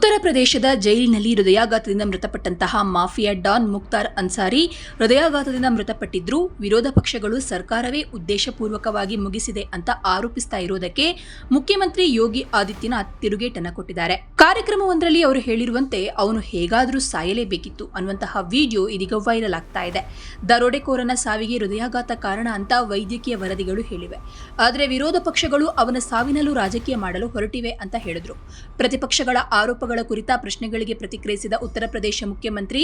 ಉತ್ತರ ಪ್ರದೇಶದ ಜೈಲಿನಲ್ಲಿ ಹೃದಯಾಘಾತದಿಂದ ಮೃತಪಟ್ಟಂತಹ ಮಾಫಿಯಾ ಡಾನ್ ಮುಖ್ತಾರ್ ಅನ್ಸಾರಿ ಹೃದಯಾಘಾತದಿಂದ ಮೃತಪಟ್ಟಿದ್ರು ವಿರೋಧ ಪಕ್ಷಗಳು ಸರ್ಕಾರವೇ ಉದ್ದೇಶಪೂರ್ವಕವಾಗಿ ಮುಗಿಸಿದೆ ಅಂತ ಆರೋಪಿಸ್ತಾ ಇರೋದಕ್ಕೆ ಮುಖ್ಯಮಂತ್ರಿ ಯೋಗಿ ಆದಿತ್ಯನಾಥ್ ತಿರುಗೇಟನ್ನ ಕೊಟ್ಟಿದ್ದಾರೆ. ಕಾರ್ಯಕ್ರಮವೊಂದರಲ್ಲಿ ಅವರು ಹೇಳಿರುವಂತೆ ಅವನು ಹೇಗಾದರೂ ಸಾಯಲೇಬೇಕಿತ್ತು ಅನ್ನುವಂತಹ ವಿಡಿಯೋ ಇದೀಗ ವೈರಲ್ ಆಗ್ತಾ ಇದೆ. ದರೋಡೆಕೋರನ ಸಾವಿಗೆ ಹೃದಯಾಘಾತ ಕಾರಣ ಅಂತ ವೈದ್ಯಕೀಯ ವರದಿಗಳು ಹೇಳಿವೆ. ಆದರೆ ವಿರೋಧ ಪಕ್ಷಗಳು ಅವನ ಸಾವಿನಲ್ಲೂ ರಾಜಕೀಯ ಮಾಡಲು ಹೊರಟಿವೆ ಅಂತ ಹೇಳಿದ್ರು. ಪ್ರತಿಪಕ್ಷಗಳ ಆರೋಪಗಳ ಕುರಿತ ಪ್ರಶ್ನೆಗಳಿಗೆ ಪ್ರತಿಕ್ರಿಯಿಸಿದ ಉತ್ತರ ಪ್ರದೇಶ ಮುಖ್ಯಮಂತ್ರಿ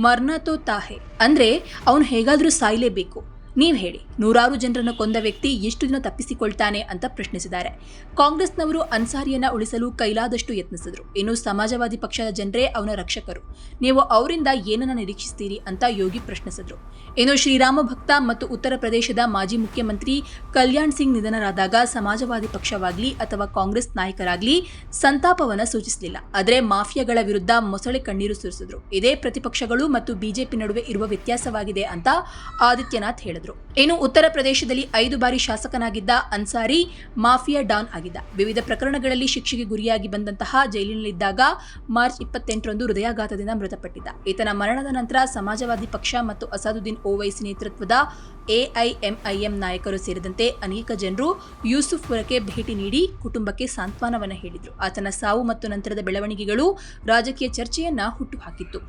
ಮರ್ನಾತೋ ತಾಹೆ ಅಂದ್ರೆ ಅವನು ಹೇಗಾದ್ರೂ ಸಾಯಲೇಬೇಕು, ನೀವ್ ಹೇಳಿ, ನೂರಾರು ಜನರನ್ನು ಕೊಂದ ವ್ಯಕ್ತಿ ಎಷ್ಟು ದಿನ ತಪ್ಪಿಸಿಕೊಳ್ತಾನೆ ಅಂತ ಪ್ರಶ್ನಿಸಿದ್ದಾರೆ. ಕಾಂಗ್ರೆಸ್ನವರು ಅನ್ಸಾರಿಯನ್ನ ಉಳಿಸಲು ಕೈಲಾದಷ್ಟು ಯತ್ನಿಸಿದ್ರು. ಇನ್ನು ಸಮಾಜವಾದಿ ಪಕ್ಷದ ಜನರೇ ಅವನ ರಕ್ಷಕರು, ನೀವು ಅವರಿಂದ ಏನನ್ನ ನಿರೀಕ್ಷಿಸ್ತೀರಿ ಅಂತ ಯೋಗಿ ಪ್ರಶ್ನಿಸಿದ್ರು. ಇನ್ನು ಶ್ರೀರಾಮ ಭಕ್ತ ಮತ್ತು ಉತ್ತರ ಪ್ರದೇಶದ ಮಾಜಿ ಮುಖ್ಯಮಂತ್ರಿ ಕಲ್ಯಾಣ್ ಸಿಂಗ್ ನಿಧನರಾದಾಗ ಸಮಾಜವಾದಿ ಪಕ್ಷವಾಗ್ಲಿ ಅಥವಾ ಕಾಂಗ್ರೆಸ್ ನಾಯಕರಾಗ್ಲಿ ಸಂತಾಪವನ್ನ ಸೂಚಿಸಲಿಲ್ಲ. ಆದರೆ ಮಾಫಿಯಾಗಳ ವಿರುದ್ಧ ಮೊಸಳೆ ಕಣ್ಣೀರು ಸುರಿಸಿದ್ರು. ಇದೇ ಪ್ರತಿಪಕ್ಷಗಳು ಮತ್ತು ಬಿಜೆಪಿ ನಡುವೆ ಇರುವ ವ್ಯತ್ಯಾಸವಾಗಿದೆ ಅಂತ ಆದಿತ್ಯನಾಥ್ ಹೇಳಿದ್ರು. ಇನ್ನು ಉತ್ತರ ಪ್ರದೇಶದಲ್ಲಿ 5 ಬಾರಿ ಶಾಸಕನಾಗಿದ್ದ ಅನ್ಸಾರಿ ಮಾಫಿಯಾ ಡಾನ್ ಆಗಿದ್ದ. ವಿವಿಧ ಪ್ರಕರಣಗಳಲ್ಲಿ ಶಿಕ್ಷೆಗೆ ಗುರಿಯಾಗಿ ಬಂದಂತಹ ಜೈಲಿನಲ್ಲಿದ್ದಾಗ ಮಾರ್ಚ್ 28ರಂದು ಹೃದಯಾಘಾತದಿಂದ ಮೃತಪಟ್ಟಿದ್ದ. ಈತನ ಮರಣದ ನಂತರ ಸಮಾಜವಾದಿ ಪಕ್ಷ ಮತ್ತು ಅಸಾದುದ್ದೀನ್ ಓವೈಸಿ ನೇತೃತ್ವದ ಎಐಎಂಐಎಂ ನಾಯಕರು ಸೇರಿದಂತೆ ಅನೇಕ ಜನರು ಯೂಸುಫ್ಪುರಕ್ಕೆ ಭೇಟಿ ನೀಡಿ ಕುಟುಂಬಕ್ಕೆ ಸಾಂತ್ವನವನ್ನು ಹೇಳಿದ್ರು. ಆತನ ಸಾವು ಮತ್ತು ನಂತರದ ಬೆಳವಣಿಗೆಗಳು ರಾಜಕೀಯ ಚರ್ಚೆಯನ್ನ ಹುಟ್ಟುಹಾಕಿತ್ತು.